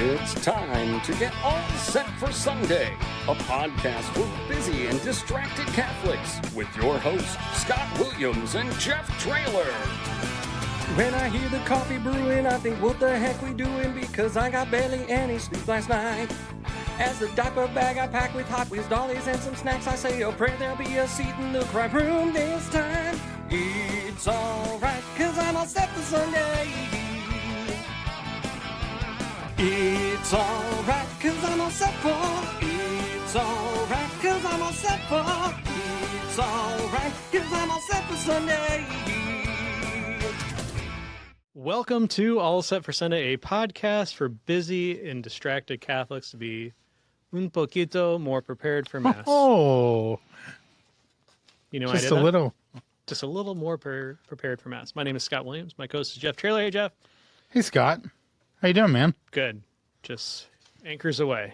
It's time to get all set for Sunday, a podcast for busy and distracted Catholics with your hosts, Scott Williams and Jeff Traylor. When I hear the coffee brewing, I think, what the heck we doing? Because I got barely any sleep last night. As the diaper bag I pack with Hot Wheels dollies and some snacks, I say a prayer there'll be a seat in the crime room this time. It's alright, cause I'm all set for Sunday. It's alright, cause I'm all set for. It's alright, cause I'm all set for. It's alright, cause I'm all set for Sunday. Welcome to All Set for Sunday, a podcast for busy and distracted Catholics to be un poquito more prepared for Mass. Oh, You know, just I did a little. just a little more prepared for Mass. My name is Scott Williams. My co-host is Jeff Traylor. Hey, Jeff. Hey, Scott. How you doing, man? Good. Just anchors away.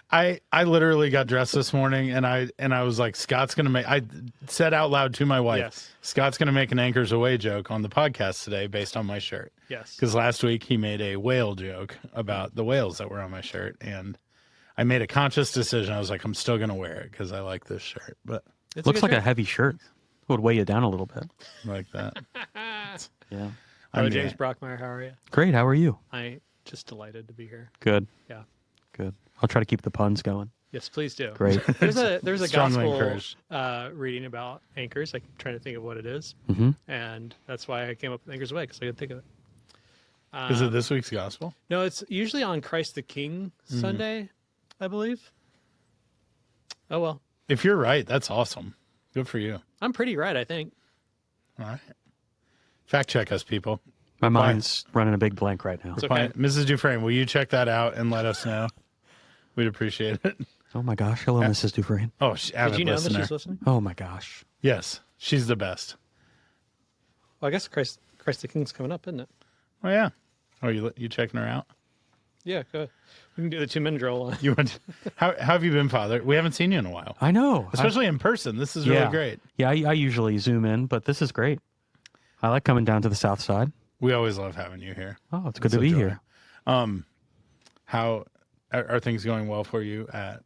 I literally got dressed this morning, and I was like, Scott's gonna make. I said out loud to my wife, Yes. Scott's gonna make an anchors away joke on the podcast today based on my shirt. Yes. Because last week he made a whale joke about the whales that were on my shirt, and I made a conscious decision. I was like, I'm still gonna wear it because I like this shirt, but It's Looks like good a heavy shirt. Would weigh you down a little bit. I like that. Yeah. Hello, I'm James gonna- Brockmeier. How are you? Great. How are you? I just delighted to be here. Good. Yeah. Good. I'll try to keep the puns going. Yes, please do. Great. There's a Strongly gospel encouraged. reading about anchors. I'm trying to think of what it is, Mm-hmm. and that's why I came up with Anchors Away, because I couldn't think of it. Is it this week's gospel? No, it's usually on Christ the King Sunday, I believe. Oh, well. If you're right, that's awesome. Good for you. I'm pretty right, I think. All right. Fact check us, people. My mind's running a big blank right now. It's okay. Mrs. Dufresne, will you check that out and let us know? We'd appreciate it. Oh my gosh. Hello, Mrs. Dufresne. Oh, she's avid Did you know listener. that she's listening? Oh my gosh. Yes, she's the best. Well, I guess Christ the King's coming up, isn't it? Oh yeah. Oh, you checking her out? Yeah, go ahead. We can do the 2-minute drill. You went. How have you been, Father? We haven't seen you in a while, I know. especially in person. This is Yeah. really great. Yeah, I usually zoom in, but this is great. I like coming down to the south side. We always love having you here. Oh, it's good It's to a be joy. here. How are things going well for you at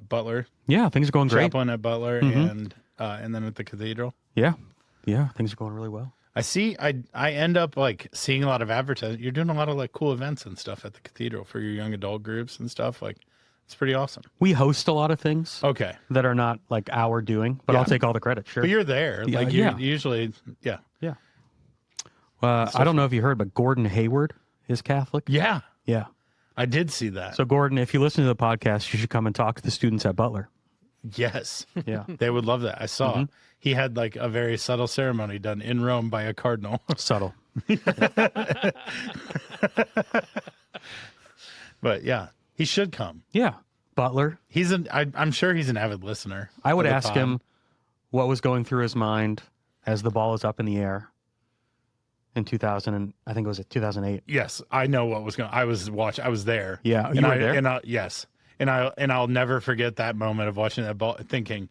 Butler? Yeah, things are going great. Chaplain at Butler and then at the cathedral. Yeah. Yeah, things are going really well. I see. I end up like seeing a lot of advertising. You're doing a lot of like cool events and stuff at the cathedral for your young adult groups and stuff. Like, it's pretty awesome. We host a lot of things Okay, that are not like our doing, but I'll Yeah. take all the credit. Sure. but you're there. Yeah, Like you yeah. usually, yeah, Yeah. I don't know if you heard, but Gordon Hayward is Catholic. yeah. Yeah. I did see that. So, Gordon, if you listen to the podcast, you should come and talk to the students at Butler. Yes, Yeah. they would love that. I saw Mm-hmm. he had like a very subtle ceremony done in Rome by a cardinal. Subtle. But yeah, he should come. Yeah. Butler. I'm sure he's an avid listener. I would of the ask pod. him what was going through his mind as the ball is up in the air in 2000, and I think it was 2008. Yes, I know what was going. I was there. Yeah, you and were there? Yes, and I'll never forget that moment of watching that ball, thinking,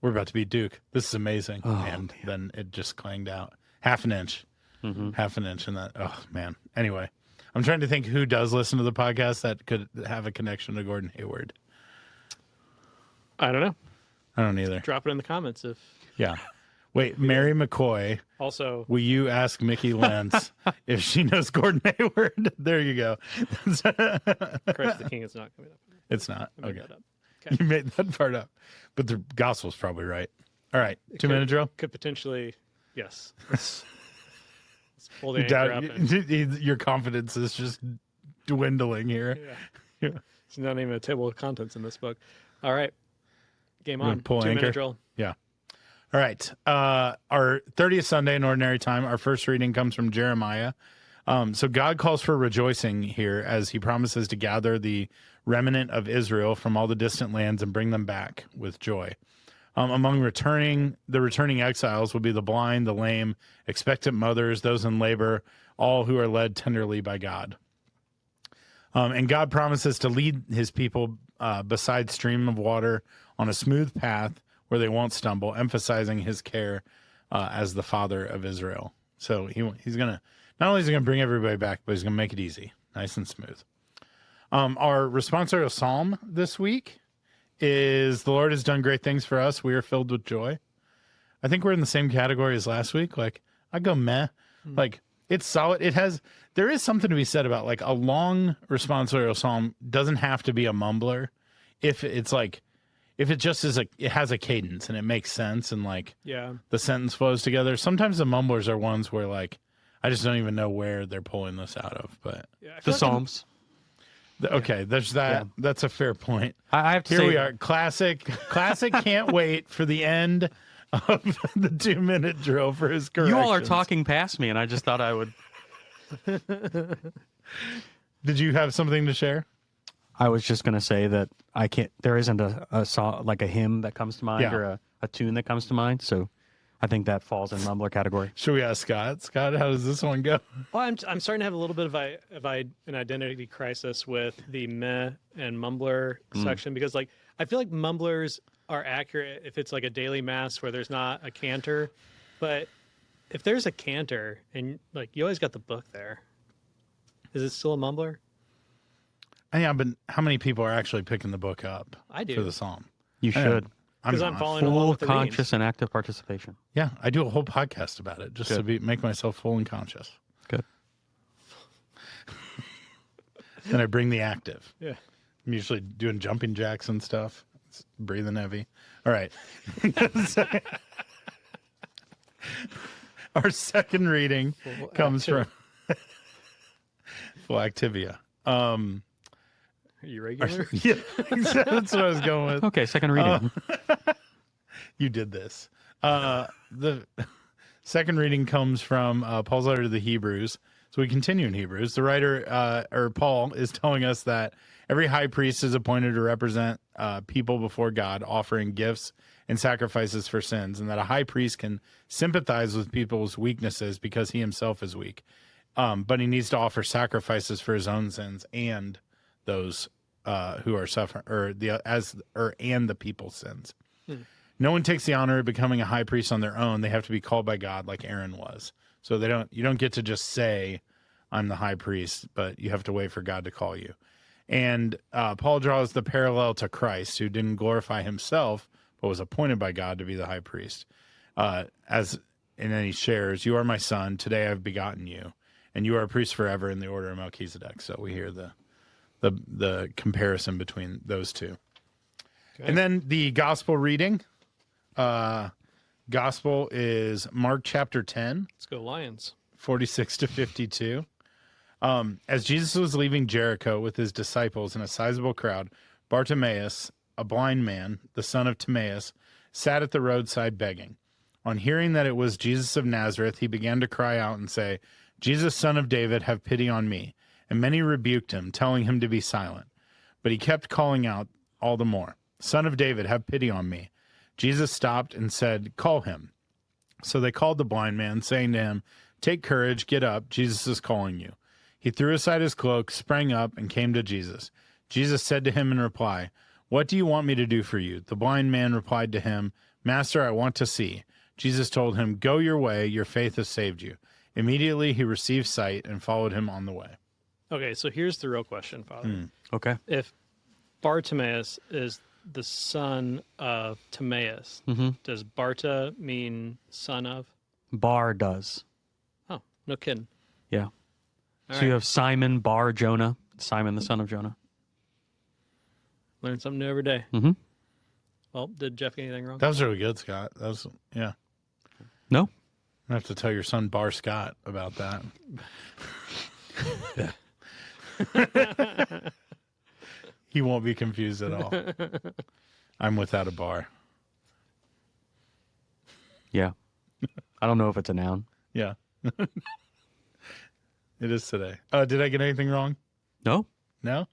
"We're about to beat Duke. This is amazing." Oh, and then it just clanged out half an inch, and that. Oh man. Anyway, I'm trying to think who does listen to the podcast that could have a connection to Gordon Hayward. I don't know. I don't either. Drop it in the comments if Yeah. Wait, Mary McCoy. also. Will you ask Mickey Lentz if she knows Gordon Hayward? There you go. Christ the King is not coming up. It's not. I made Okay. that up. Okay. You made that part up. But the gospel's probably right. All right. 2-minute drill. Could potentially, yes. Let's pull the You anchor doubt- up. And, your confidence is just dwindling here. yeah. It's not even a table of contents in this book. All right. Game gonna on. pull 2-minute anchor? drill. Yeah. All right. Our 30th Sunday in Ordinary Time, our first reading comes from Jeremiah. So God calls for rejoicing here as he promises to gather the remnant of Israel from all the distant lands and bring them back with joy. Among the returning exiles will be the blind, the lame, expectant mothers, those in labor, all who are led tenderly by God. And God promises to lead his people beside stream of water on a smooth path where they won't stumble, emphasizing his care as the father of Israel. So he's going to, not only is he going to bring everybody back, but he's going to make it easy. Nice and smooth. Our responsorial psalm this week is "The Lord has done great things for us. We are filled with joy." I think we're in the same category as last week. Like, I go meh. Like, it's solid. There is something to be said about like a long responsorial psalm doesn't have to be a mumbler. If it just is it has a cadence and it makes sense and like the sentence flows together. Sometimes the mumblers are ones where like I just don't even know where they're pulling this out of. But The Psalms. Okay, there's that. Yeah. That's a fair point. I have to Here say, we are. Classic can't wait for the end of the 2-minute drill for his corrections. you all are talking past me, and I just thought I would. Did you have something to share? I was just going to say that I can't. There isn't a song like a hymn that comes to mind or a tune that comes to mind. So I think that falls in mumbler category. Should we ask Scott? Scott, how does this one go? Well, I'm starting to have a little bit of an identity crisis with the meh and mumbler section because like I feel like mumblers are accurate if it's like a daily mass where there's not a cantor, but if there's a cantor and like you always got the book there, is it still a mumbler? Yeah, but how many people are actually picking the book up? I do. For the psalm. You should. Because I'm not. following along Full with the conscious readings. and active participation. Yeah, I do a whole podcast about it just to make myself full and conscious. Good. Then I bring the active. Yeah. I'm usually doing jumping jacks and stuff. It's breathing heavy. All right. Our second reading comes from Full Activia. Are you regular? Yeah, that's what I was going with. Okay, second reading. You did this. The second reading comes from Paul's letter to the Hebrews. So we continue in Hebrews. The writer, or Paul, is telling us that every high priest is appointed to represent people before God, offering gifts and sacrifices for sins, and that a high priest can sympathize with people's weaknesses because he himself is weak. But he needs to offer sacrifices for his own sins and those who are suffering, and the people's sins. No one takes the honor of becoming a high priest on their own. They have to be called by God, like Aaron was. So you don't get to just say, "I'm the high priest," but you have to wait for God to call you. And Paul draws the parallel to Christ, who didn't glorify himself, but was appointed by God to be the high priest. And then he shares, "You are my son. Today I've begotten you, and you are a priest forever in the order of Melchizedek." So we hear the comparison between those two. Okay. And then the gospel reading. Gospel is Mark chapter 10. Let's go Lions. 46 to 52. As Jesus was leaving Jericho with his disciples and a sizable crowd, Bartimaeus, a blind man, the son of Timaeus, sat at the roadside begging. On hearing that it was Jesus of Nazareth, he began to cry out and say, "Jesus, son of David, have pity on me." And many rebuked him, telling him to be silent. But he kept calling out all the more, "Son of David, have pity on me." Jesus stopped and said, "Call him." So they called the blind man, saying to him, "Take courage, get up, Jesus is calling you." He threw aside his cloak, sprang up, and came to Jesus. Jesus said to him in reply, "What do you want me to do for you?" The blind man replied to him, "Master, I want to see." Jesus told him, "Go your way, your faith has saved you." Immediately he received sight and followed him on the way. Okay, so here's the real question, Father. Okay. If Bartimaeus is the son of Timaeus, does Barta mean son of? Bar does. Oh, no kidding. Yeah. All so right. you have Simon Bar Jonah, Simon the son of Jonah. Learn something new every day. Mm-hmm. Well, did Jeff get anything wrong? That was really good, Scott. That was, yeah. No? I have to tell your son Bar Scott about that. He won't be confused at all. I'm without a bar. Yeah. I don't know if it's a noun. Yeah. It is today. Did I get anything wrong? No? No?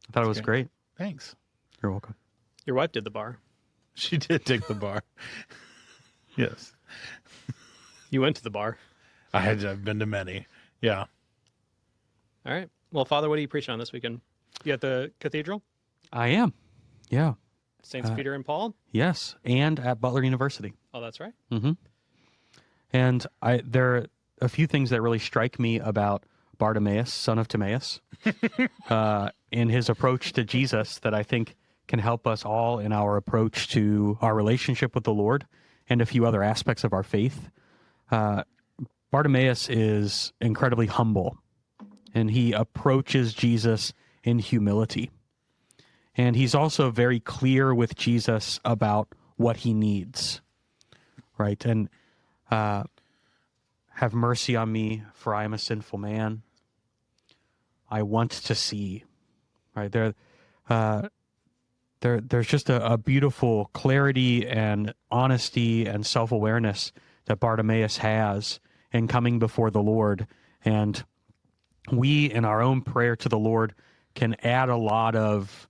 I thought it was great. Thanks. You're welcome. Your wife did the bar. She did take the bar. Yes. You went to the bar. I've been to many. Yeah. All right. Well, Father, what are you preaching on this weekend? You at the cathedral? I am. Yeah. Saints Peter and Paul? Yes. And at Butler University. Oh, that's right. Mm-hmm. And there are a few things that really strike me about Bartimaeus, son of Timaeus, in his approach to Jesus that I think can help us all in our approach to our relationship with the Lord and a few other aspects of our faith. Bartimaeus is incredibly humble, and he approaches Jesus in humility. And he's also very clear with Jesus about what he needs, right? And have mercy on me, for I am a sinful man. I want to see, right? There's just a beautiful clarity and honesty and self-awareness that Bartimaeus has in coming before the Lord. And we, in our own prayer to the Lord, can add a lot of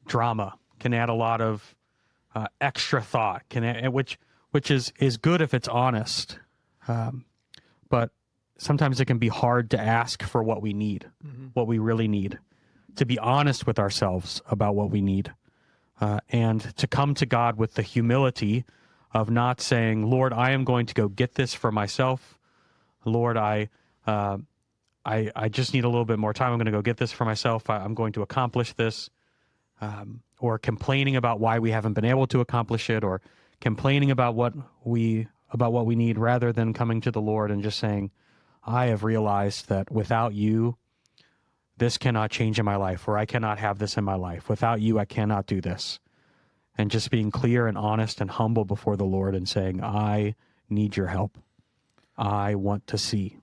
drama, can add a lot of extra thought, which is good if it's honest. But sometimes it can be hard to ask for what we need, what we really need, to be honest with ourselves about what we need, and to come to God with the humility of not saying, Lord, I am going to go get this for myself. Lord, I just need a little bit more time. I'm going to go get this for myself. I'm going to accomplish this. Or complaining about why we haven't been able to accomplish it, or complaining about what we need, rather than coming to the Lord and just saying, I have realized that without you, this cannot change in my life, or I cannot have this in my life. Without you, I cannot do this. And just being clear and honest and humble before the Lord and saying, I need your help. I want to see.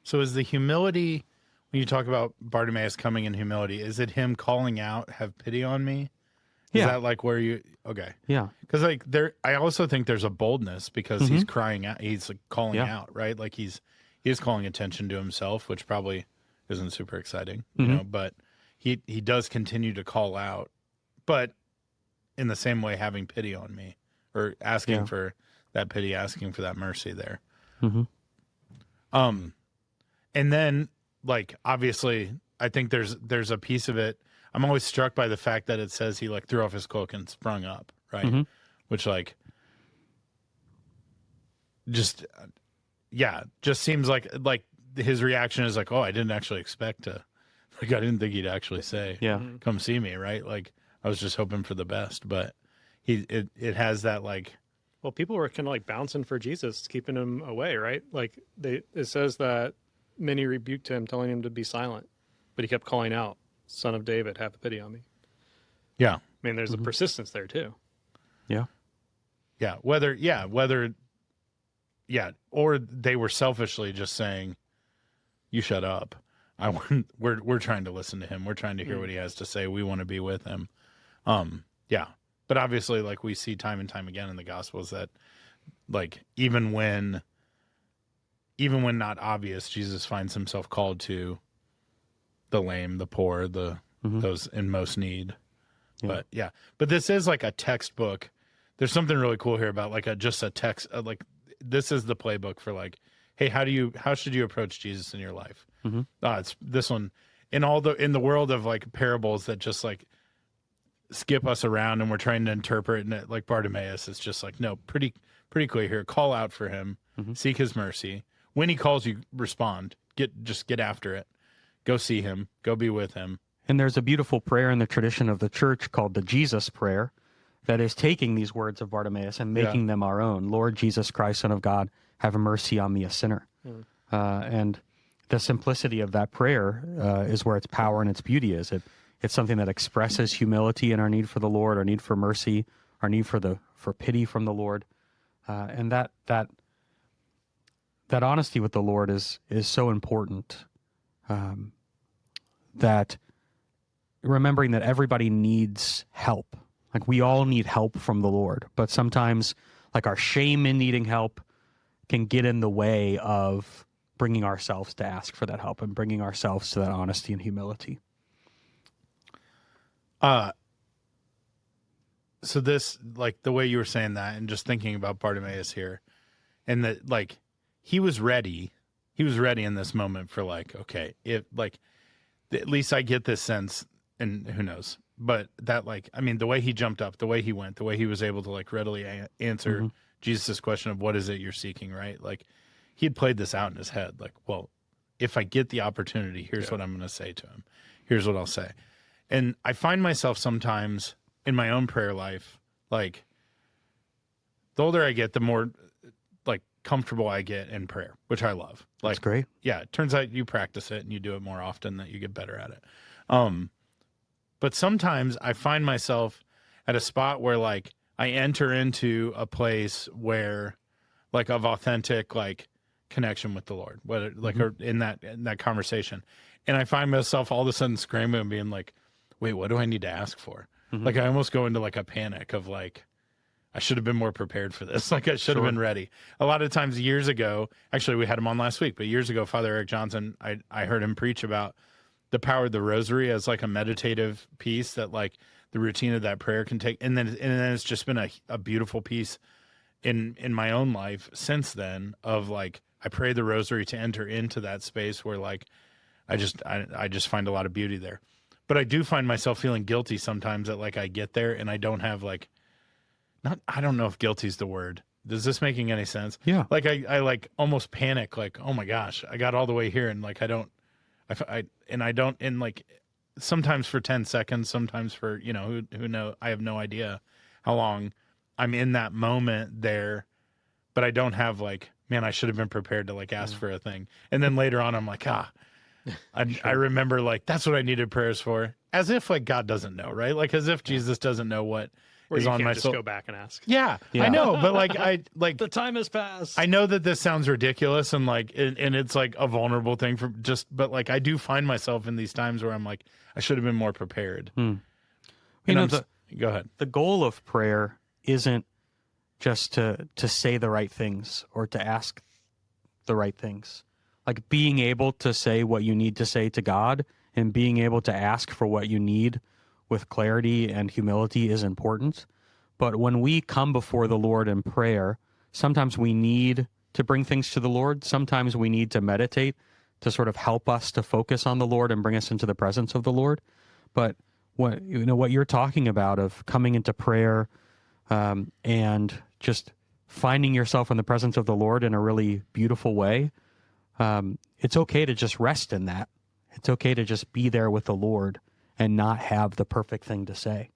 So is the humility, when you talk about Bartimaeus coming in humility, is it him calling out, have pity on me? Is that like where you, okay. Yeah. Because like I also think there's a boldness because he's crying out, he's like calling out, right? Like he is calling attention to himself, which probably isn't super exciting, you know, but he does continue to call out, but in the same way having pity on me, or asking for that pity, asking for that mercy there. And then like, obviously I think there's a piece of it. I'm always struck by the fact that it says he like threw off his cloak and sprung up, right? Which like, just seems like his reaction is like, oh, I didn't actually expect to, like, I didn't think he'd actually say, come see me, right? Like, I was just hoping for the best, but it has that like, well, people were kind of like bouncing for Jesus, keeping him away, right? Like it says that many rebuked him, telling him to be silent, but he kept calling out, Son of David, have pity on me. Yeah. I mean, there's a persistence there too. Yeah. Yeah. Or they were selfishly just saying, you shut up. We're trying to listen to him. We're trying to hear what he has to say. We want to be with him. Yeah. But obviously, like we see time and time again in the Gospels that, like, even when not obvious, Jesus finds himself called to the lame, the poor, those in most need. Yeah. But this is like a textbook. There's something really cool here about like just a text. Like this is the playbook for like, hey, how should you approach Jesus in your life? It's this one in the world of like parables that just like skip us around and we're trying to interpret, and like Bartimaeus, it's just like, no, pretty clear here. Call out for him, seek his mercy. When he calls you, respond. Get after it. Go see him. Go be with him. And there's a beautiful prayer in the tradition of the church called the Jesus prayer that is taking these words of Bartimaeus and making them our own. Lord Jesus Christ, Son of God, have mercy on me, a sinner. And the simplicity of that prayer is where its power and its beauty is. It's something that expresses humility and our need for the Lord, our need for mercy, our need for pity from the Lord. And that honesty with the Lord is so important. That remembering that everybody needs help. Like we all need help from the Lord, but sometimes like our shame in needing help can get in the way of bringing ourselves to ask for that help and bringing ourselves to that honesty and humility. So this, like the way you were saying that and just thinking about Bartimaeus here, and that like he was ready in this moment for like, okay, if like, at least I get this sense, and who knows, but that like, I mean, the way he jumped up, the way he went, the way he was able to like readily answer Jesus' question of what is it you're seeking, right? Like he'd played this out in his head. Like, well, if I get the opportunity, here's what I'm going to say to him. Here's what I'll say. And I find myself sometimes in my own prayer life, like the older I get, the more like comfortable I get in prayer, which I love. Like, That's great. Yeah, it turns out you practice it and you do it more often that you get better at it. But sometimes I find myself at a spot where like I enter into a place where like of authentic like connection with the Lord, whether like or in that conversation. And I find myself all of a sudden screaming and being like, wait, what do I need to ask for? Like I almost go into like a panic of like, I should have been more prepared for this. Like I should have been ready. A lot of times years ago, actually we had him on last week, but years ago, Father Eric Johnson, I heard him preach about the power of the rosary as like a meditative piece that like the routine of that prayer can take. And then it's just been a beautiful piece in my own life since then of like, I pray the rosary to enter into that space where like, I just find a lot of beauty there. But I do find myself feeling guilty sometimes that like I get there and I don't have like, I don't know if guilty is the word. Does this making any sense? Yeah. Like I like almost panic, like, oh my gosh, I got all the way here. And like, and like sometimes for 10 seconds, sometimes for, who know, I have no idea how long I'm in that moment there, but I don't have like, man, I should have been prepared to like ask for a thing. And then later on, I'm like, I remember like, that's what I needed prayers for, as if like God doesn't know, right? Like as if Jesus doesn't know what Or is you on can't my just soul. go back and ask. Yeah, I know, but like The time has passed. I know that this sounds ridiculous and like, and it's like a vulnerable thing but like I do find myself in these times where I'm like, I should have been more prepared. You know, Go ahead. the goal of prayer isn't just to say the right things or to ask the right things. Like being able to say what you need to say to God and being able to ask for what you need with clarity and humility is important. But when we come before the Lord in prayer, sometimes we need to bring things to the Lord. Sometimes we need to meditate to sort of help us to focus on the Lord and bring us into the presence of the Lord. But what you're talking about of coming into prayer and just finding yourself in the presence of the Lord in a really beautiful way, it's okay to just rest in that. It's okay to just be there with the Lord and not have the perfect thing to say.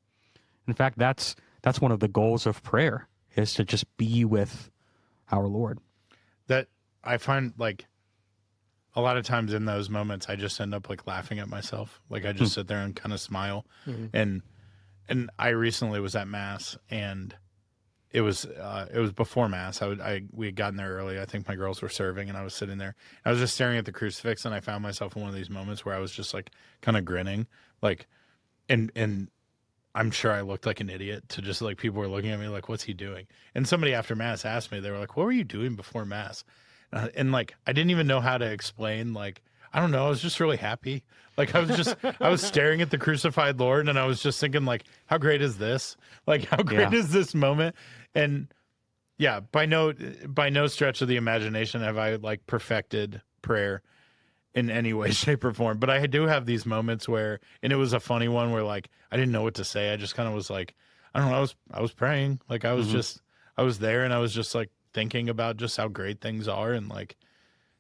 In fact, that's one of the goals of prayer, is to just be with our Lord. That I find like a lot of times in those moments, I just end up like laughing at myself. Like I just sit there and kind of smile. And I recently was at Mass and it was before Mass. We had gotten there early. I think my girls were serving and I was sitting there. I was just staring at the crucifix and I found myself in one of these moments where I was just like kind of grinning, like, and I'm sure I looked like an idiot to just like, people were looking at me like, what's he doing? And somebody after Mass asked me, they were like, what were you doing before Mass? And like, I didn't even know how to explain, like, I don't know. I was just really happy. Like I was staring at the crucified Lord and I was just thinking like, how great is this? Like, how great is this moment? And yeah, by no stretch of the imagination have I like perfected prayer in any way, shape or form. But I do have these moments where, and it was a funny one where like, I didn't know what to say. I just kind of was like, I don't know. I was praying. Like I was I was there and I was just like thinking about just how great things are and like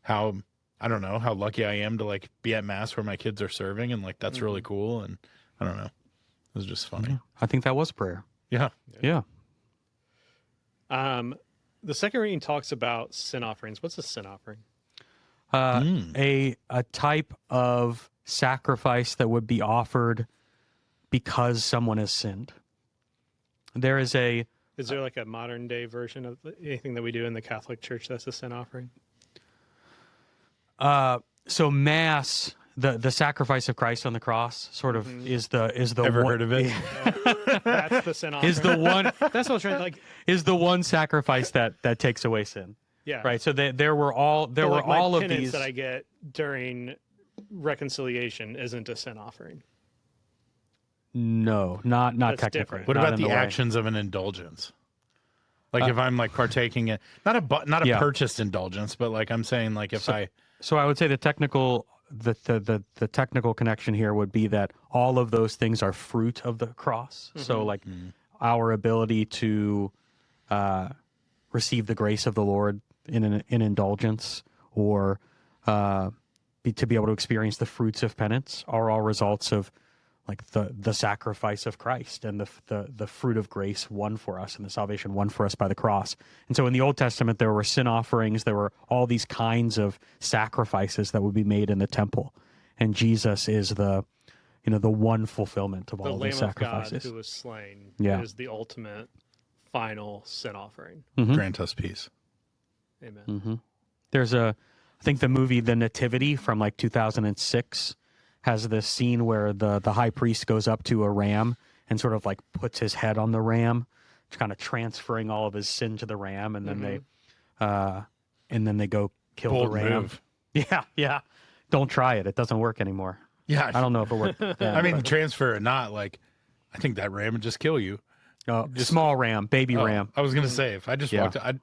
how, I don't know, how lucky I am to like be at Mass where my kids are serving. And like, that's really cool. And I don't know. It was just funny. Yeah, I think that was prayer. Yeah. Yeah. The second reading talks about sin offerings. What's a sin offering? A type of sacrifice that would be offered because someone has sinned. There is a... Is there like a modern day version of anything that we do in the Catholic Church that's a sin offering? So Mass, the sacrifice of Christ on the cross, sort of is the Ever one, heard of it? That's the sin offering. is the one That's what I was trying to like. is the one sacrifice that takes away sin. Yeah. Right. So there were all my of penance these that I get during reconciliation isn't a sin offering. No, not That's technically. different. What Not about in the way. actions of an indulgence? Like if I'm like partaking in, not a Yeah. purchased indulgence, but like I'm saying like if So I would say the technical connection here would be that all of those things are fruit of the cross. So like our ability to receive the grace of the Lord in an indulgence, or to be able to experience the fruits of penance are all results of like the sacrifice of Christ and the fruit of grace won for us and the salvation won for us by the cross. And so in the Old Testament, there were sin offerings, there were all these kinds of sacrifices that would be made in the temple. And Jesus is the one fulfillment of The all these Lamb of God sacrifices. who was slain Yeah. is the ultimate final sin offering. Grant us peace. Amen. There's I think the movie The Nativity from like 2006 has this scene where the high priest goes up to a ram and sort of like puts his head on the ram, kind of transferring all of his sin to the ram, and then they go kill Bold the ram. move. Yeah. Don't try it. It doesn't work anymore. Yeah. I don't know if it worked. I mean, transfer or not, like, I think that ram would just kill you. Small ram, baby ram. I was going to say, if I just Yeah. walked, I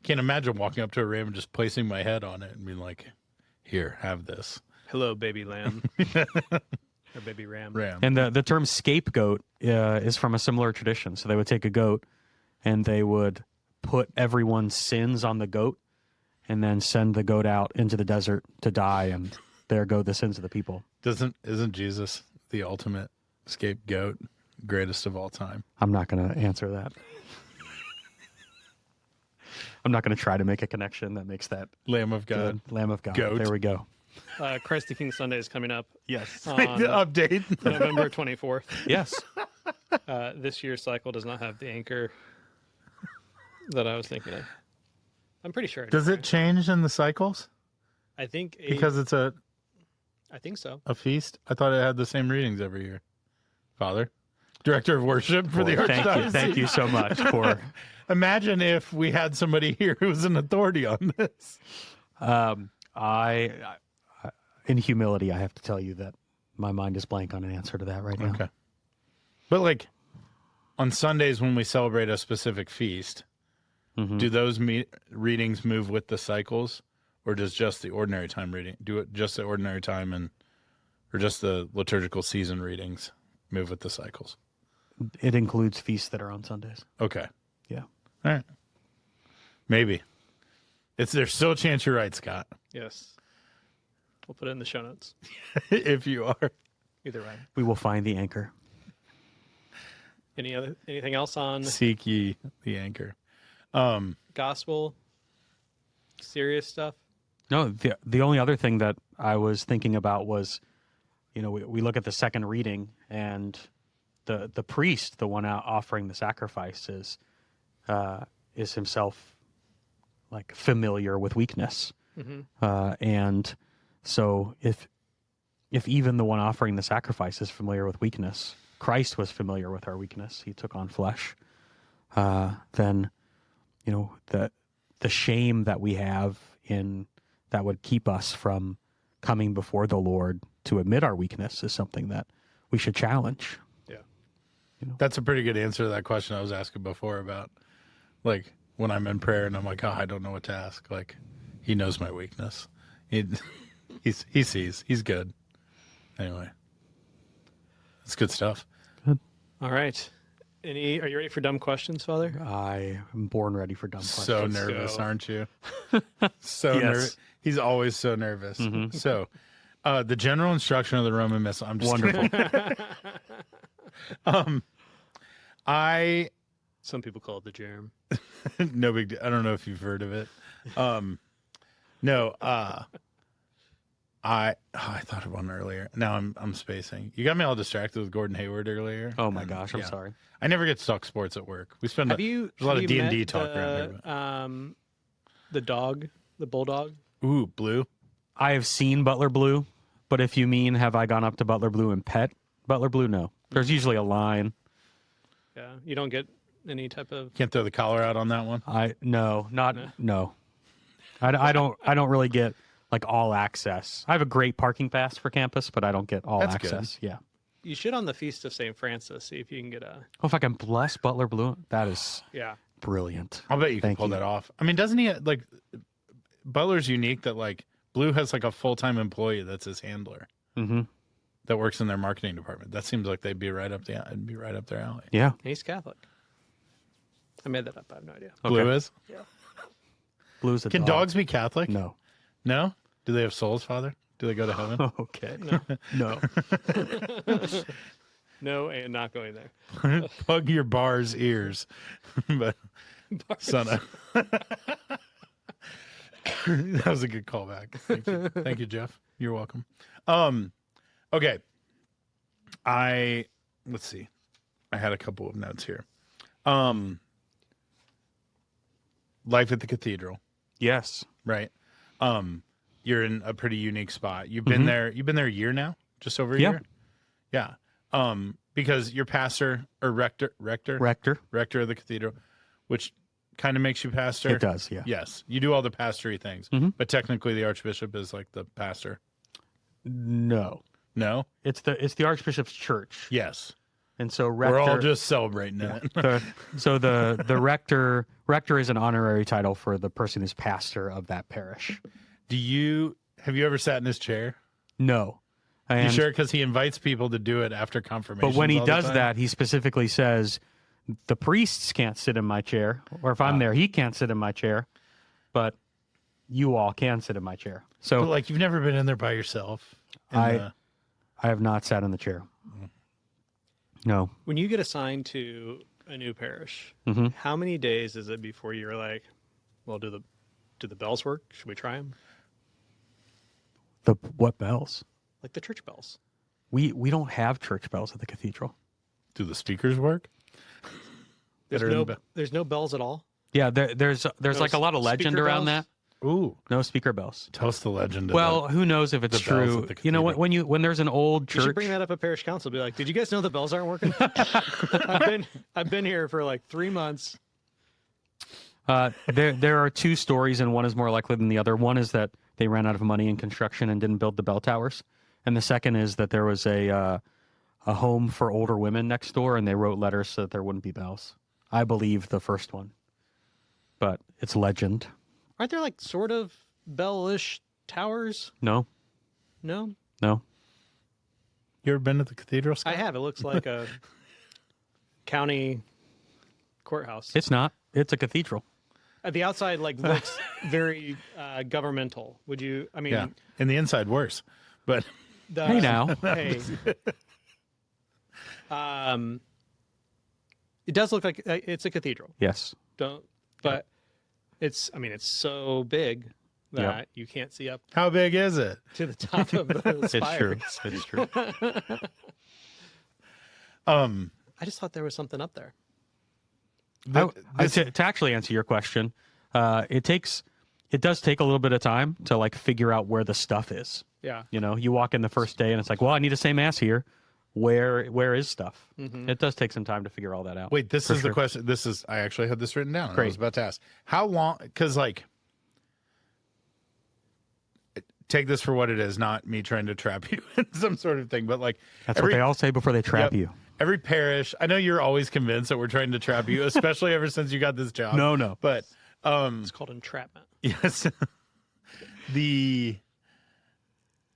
can't imagine walking up to a ram and just placing my head on it and being like, here, have this. Hello, baby lamb. Or baby ram. Ram. And the term scapegoat is from a similar tradition. So they would take a goat and they would put everyone's sins on the goat and then send the goat out into the desert to die, and there go the sins of the people. Isn't Jesus the ultimate scapegoat, greatest of all time? I'm not going to answer that. I'm not going to try to make a connection that makes that Lamb of God. good. Lamb of God. Goat. There we go. Christ the King Sunday is coming up Yes. on The update. November 24th. Yes. This year's cycle does not have the anchor that I was thinking of. I'm pretty sure. Does it change in the cycles? I think Because it's I think so. a feast? I thought it had the same readings every year. Father, director of worship for the Archdiocese. Thank you so much for. Imagine if we had somebody here who was an authority on this. I in humility, I have to tell you that my mind is blank on an answer to that right now. Okay. But like on Sundays when we celebrate a specific feast, do those readings move with the cycles, or does just the ordinary time reading do it? Just the ordinary time or just the liturgical season readings move with the cycles? It includes feasts that are on Sundays. Okay. Yeah. All right. Maybe. There's still a chance you're right, Scott. Yes. We'll put it in the show notes. If you are. Either way. We will find the anchor. Anything else on Seek ye the anchor. gospel? Serious stuff? No, the only other thing that I was thinking about was, we look at the second reading, and the priest, the one out offering the sacrifice, is himself like familiar with weakness, and so if even the one offering the sacrifice is familiar with weakness, Christ was familiar with our weakness. He took on flesh. Then, the shame that we have that would keep us from coming before the Lord to admit our weakness is something that we should challenge. Yeah. That's a pretty good answer to that question I was asking before about, like, when I'm in prayer and I'm like, oh, I don't know what to ask. Like, he knows my weakness. He sees. He's good. Anyway, it's good stuff. All right. Are you ready for dumb questions, Father? I am born ready for dumb questions. So Let's nervous, go. aren't you? So Yes. nervous. He's always so nervous. So, the general instruction of the Roman Missal. I'm just Wonderful. Some people call it the germ. no big deal. I don't know if you've heard of it. No. I thought of one earlier. Now I'm spacing. You got me all distracted with Gordon Hayward earlier. Oh my And, gosh, I'm yeah. sorry. I never get to talk sports at work. We spend Have there's a lot have of you D&D met talk around the dog, the bulldog? here. Ooh, blue. I have seen Butler Blue, but if you mean have I gone up to Butler Blue and pet Butler Blue, no. There's usually a line. Yeah. You don't get any type of. Can't throw the collar out on that one. No. I don't really get like all access. I have a great parking pass for campus, but I don't get all That's good. access. Yeah. You should on the Feast of St. Francis see if you can get a. Oh, if I can bless Butler Blue, that is Yeah. brilliant. I'll bet you can Thank pull you. that off. I mean, doesn't he like Butler's unique that like Blue has like a full-time employee that's his handler Mm-hmm. that works in their marketing department. That seems like it'd be right up their alley. Yeah. He's Catholic. I made that up. I have no idea. Blue is? Blue's a Can dog. dogs be Catholic? No. No? Do they have souls, Father? Do they go to heaven? Okay. No. No. No, and not going there. Plug your bar's ears. But son of that was a good callback. Thank you. Thank you, Jeff. You're welcome. Okay. Let's see. I had a couple of notes here. Life at the cathedral, Yes. right? You're in a pretty unique spot. You've been there. You've been there a year now, just over a year. Yeah. Because you're pastor or rector of the cathedral, which kind of makes you pastor. It does, yeah. Yes, you do all the pastory things, but technically the archbishop is like the pastor. No. No. It's the Archbishop's church. Yes. And so rector, We're all just celebrating it. the rector is an honorary title for the person who's pastor of that parish. Have you ever sat in his chair? No. And, You sure? Because he invites people to do it after confirmation. but when he does that, he specifically says, the priests can't sit in my chair, or if I'm there, he can't sit in my chair, but you all can sit in my chair. So but like you've never been in there by yourself. I have not sat in the chair. No. When you get assigned to a new parish, how many days is it before you're like, well, do the bells work? Should we try them? What bells? Like the church bells. We don't have church bells at the cathedral. Do the speakers work? There's no bells at all. Yeah, there's like a lot of legend speaker around bells? that. Ooh, No speaker bells. tell us the legend. Well, who knows if it's the bells true? at the You know, cathedral. when there's an old You church, should bring that up at parish council. Be like, did you guys know the bells aren't working? I've been here for like 3 months. there are two stories, and one is more likely than the other. One is that they ran out of money in construction and didn't build the bell towers, and the second is that there was a home for older women next door, and they wrote letters so that there wouldn't be bells. I believe the first one, but it's legend. Aren't there like sort of bell-ish towers? No, No, no. you ever been to the cathedral? Scott? I have. It looks like a county courthouse. It's not. It's a cathedral. At the outside, like looks very governmental. Would you? I mean, Yeah, and the inside worse, but Hey now. Hey. It does look like it's a cathedral. Yes. But it's. I mean, it's so big that you can't see up how big is it? to the top of the spire. It's true. I just thought there was something up there. To actually answer your question, it does take a little bit of time to like figure out where the stuff is. Yeah. You know, you walk in the first day and it's like, well, I need to say mass here. Where is stuff? It does take some time to figure all that out. Wait, this For is the sure. question. This is I actually had this written down. I Great. was about to ask how long, because like, take this for what it is, not me trying to trap you in some sort of thing, but like That's what they all say before they trap Yep. you. Every parish, I know you're always convinced that we're trying to trap you, especially ever since you got this job. No. But It's called entrapment. yes,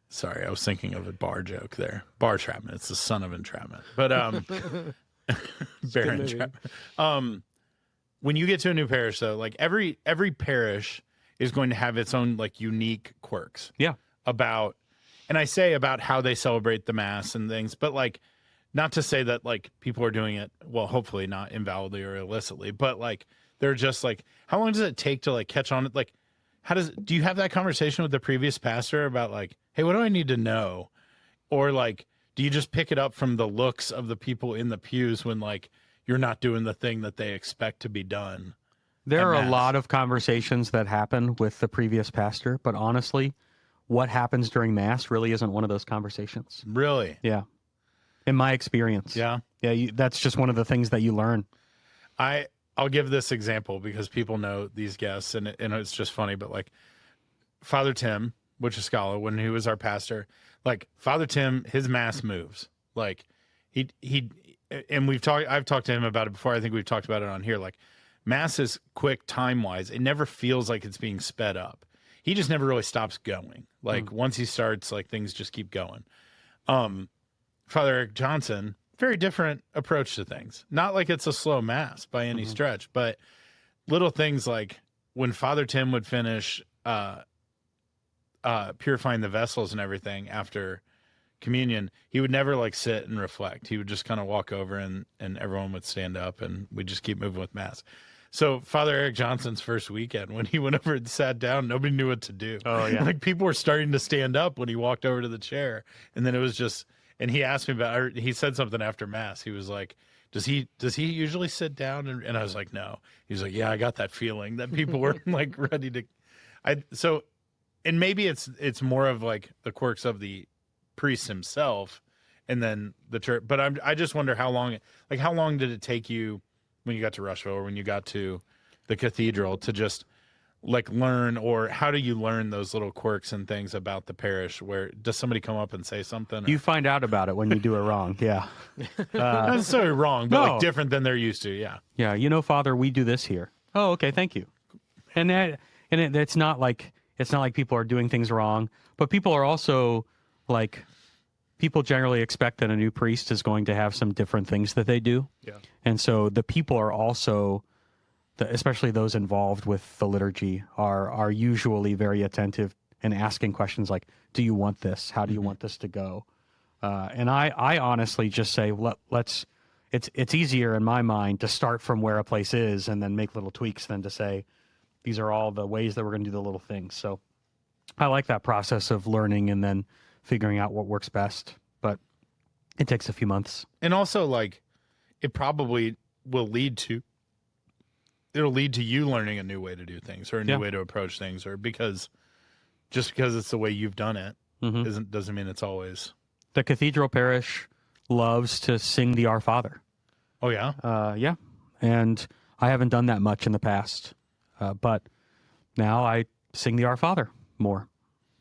sorry, I was thinking of a bar joke there. Bar entrapment. It's the son of entrapment. But bear movie. entrapment. When you get to a new parish, though, like every parish is going to have its own like unique quirks. Yeah. About how they celebrate the mass and things, but like not to say that like people are doing it, well, hopefully not invalidly or illicitly, but like they're just like, how long does it take to like catch on? Like, do you have that conversation with the previous pastor about like, hey, what do I need to know? Or like, do you just pick it up from the looks of the people in the pews when like you're not doing the thing that they expect to be done? There are Mass. a lot of conversations that happen with the previous pastor, but honestly, what happens during mass really isn't one of those conversations. Really? Yeah. In my experience. Yeah. Yeah, that's just one of the things that you learn. I'll give this example because people know these guests and it's just funny, but like Father Tim, Wichascala, when he was our pastor, like Father Tim, his mass moves. Like he and I've talked to him about it before. I think we've talked about it on here. Like mass is quick time-wise. It never feels like it's being sped up. He just never really stops going. Like once he starts, like things just keep going. Father Eric Johnson, very different approach to things. Not like it's a slow mass by any stretch, but little things like when Father Tim would finish purifying the vessels and everything after communion, he would never like sit and reflect. He would just kind of walk over and everyone would stand up and we'd just keep moving with Mass. So Father Eric Johnson's first weekend, when he went over and sat down, nobody knew what to do. Oh, yeah. Like people were starting to stand up when he walked over to the chair. And then it was just, and he asked me about, he said something after Mass. He was like, does he usually sit down? And I was like, no. He was like, yeah, I got that feeling that people were like ready to, and maybe it's more of like the quirks of the priest himself and then the church. But I just wonder how long did it take you when you got to Rushville or when you got to the cathedral to just like learn, or how do you learn those little quirks and things about the parish? Where does somebody come up and say something? You find out about it when you do it wrong. Yeah. Not necessarily wrong, but no. like different than they're used to. Yeah. Yeah. Father, we do this here. Oh, okay. Thank you. It's not like people are doing things wrong, but people are also like, people generally expect that a new priest is going to have some different things that they do. Yeah. And so the people are also, especially those involved with the liturgy, are usually very attentive and asking questions like, do you want this? How do you want this to go? And I honestly just say, it's easier in my mind to start from where a place is and then make little tweaks than to say, these are all the ways that we're going to do the little things. So I like that process of learning and then figuring out what works best, but it takes a few months. And also, like, it probably will lead to you learning a new way to do things or a new way to approach things, or because it's the way you've done it doesn't mean it's always. The cathedral parish loves to sing the Our Father. Oh yeah? Yeah. And I haven't done that much in the past, but now I sing the Our Father more,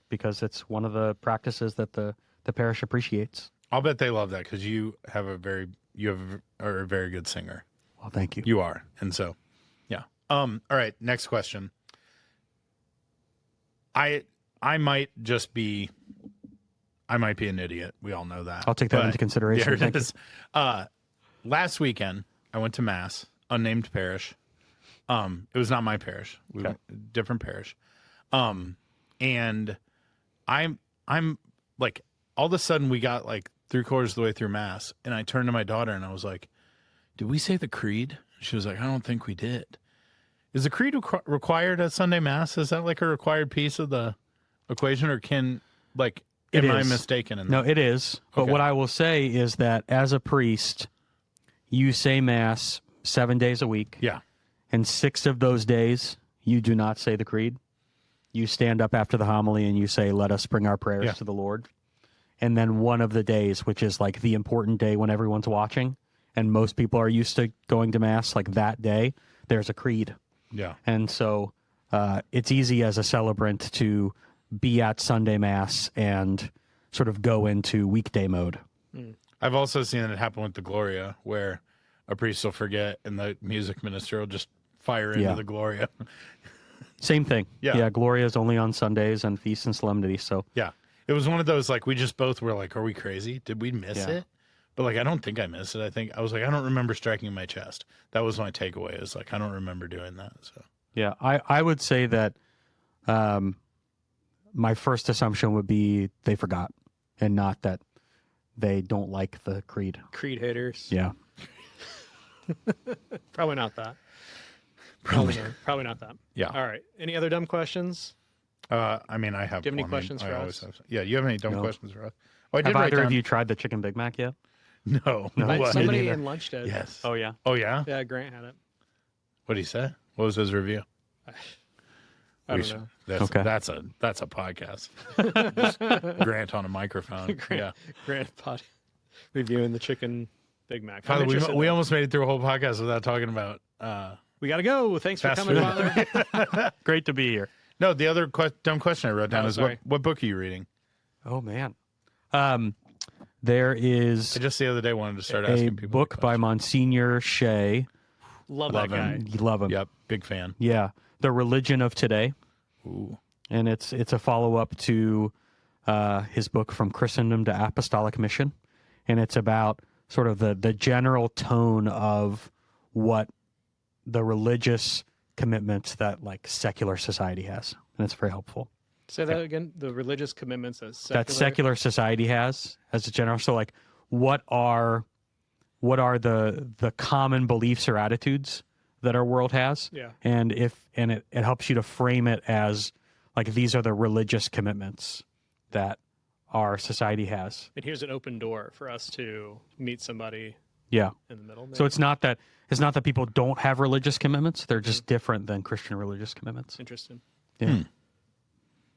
because it's one of the practices that the parish appreciates. I'll bet they love that because you are a very good singer. Well, thank you. You are. And so, yeah. All right. Next question. I might be an idiot. We all know that. I'll take that into consideration. There it is. Last weekend, I went to Mass, unnamed parish. It was not my parish. We went different parish. And I'm like, all of a sudden we got like 3/4 of the way through Mass, and I turned to my daughter and I was like, did we say the creed? She was like, I don't think we did. Is the creed required at Sunday Mass? Is that like a required piece of the equation, or am I mistaken in that? No, it is. But what I will say is that as a priest, you say Mass 7 days a week. Yeah. And 6 of those days, you do not say the creed. You stand up after the homily and you say, let us bring our prayers to the Lord. And then one of the days, which is like the important day when everyone's watching, and most people are used to going to Mass, like that day, there's a creed. Yeah. And so it's easy as a celebrant to be at Sunday Mass and sort of go into weekday mode. I've also seen it happen with the Gloria, where a priest will forget and the music minister will just fire into the Gloria. Same thing. Yeah. Gloria is only on Sundays and feasts and solemnities. So yeah, it was one of those, like, we just both were like, are we crazy? Did we miss it? But like, I don't think I missed it. I was like, I don't remember striking my chest. That was my takeaway, is like, I don't remember doing that. So yeah, I would say that my first assumption would be they forgot, and not that they don't like the creed. Creed haters. Yeah. Probably not that. probably Probably not that. Yeah. All right. Any other dumb questions? I mean, I have. Do you have any one. questions for us? Yeah, you have any dumb questions for us? Oh, I did Have write either down. of you tried the chicken Big Mac yet? No. No. Somebody neither. in lunch did. Yes. Oh yeah. Oh yeah. Yeah, Grant had it. What did he say? What was his review? I don't know. That's a podcast. Just Grant on a microphone. Grant pot reviewing the chicken Big Mac. Father, we almost made it through a whole podcast without talking about. We got to go. Thanks for fast coming, food. Father. Great to be here. No, the other dumb question I wrote down is sorry. what book are you reading? Oh man. There is I just the other day wanted to start a asking people. book by Monsignor Shea. Love that guy. You love him. Yep, big fan. Yeah. The Religion of Today. Ooh. And it's a follow-up to his book From Christendom to Apostolic Mission. And it's about sort of the general tone of what the religious commitments that like secular society has. And it's very helpful. Say that again. The religious commitments that secular society has as a general. So like, what are the common beliefs or attitudes that our world has? Yeah. And it helps you to frame it as like, these are the religious commitments that our society has. And here's an open door for us to meet somebody Yeah. in the middle. Maybe. So it's not that people don't have religious commitments. They're just different than Christian religious commitments. Interesting. Yeah.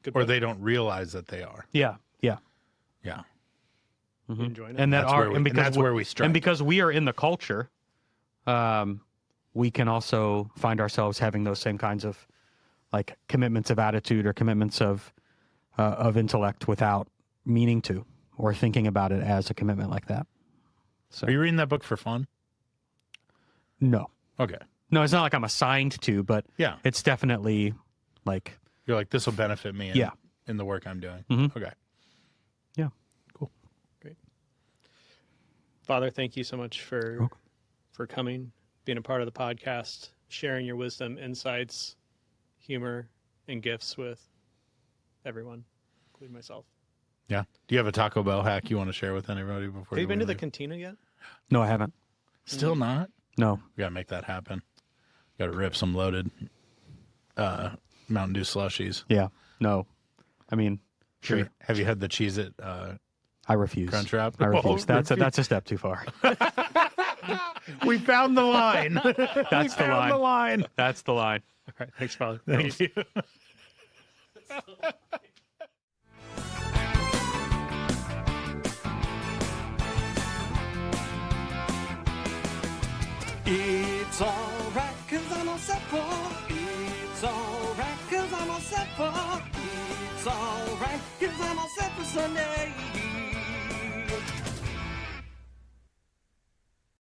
Good Or point. they don't realize that they are. Yeah. Yeah. Yeah. You enjoying it? And That's where we strike. And because we are in the culture, we can also find ourselves having those same kinds of like commitments of attitude or commitments of intellect without meaning to or thinking about it as a commitment like that. So Are you reading that book for fun? no, Okay. no, it's not like I'm assigned to, but Yeah. it's definitely like, You're like, this will benefit me Yeah. in the work I'm doing. Mhm. Okay. yeah. Father, thank you so much for coming, being a part of the podcast, sharing your wisdom, insights, humor, and gifts with everyone, including myself. Yeah. Do you have a Taco Bell hack you want to share with anybody before Have you been to the leave? cantina yet? No, I haven't. Still not? No. We got to make that happen. Got to rip some loaded Mountain Dew slushies. Yeah. No. I mean, sure. Have you had the Cheez-It I refuse. Crunch Wrap? I refuse. Oh, That's a step too far. We found the line. That's the line. The line. That's the line. All right. Thanks, Father. Thank you. It's alright, cause I'm all set for. It's alright, cause I'm all set for. It's alright, cause I'm all set for Sunday.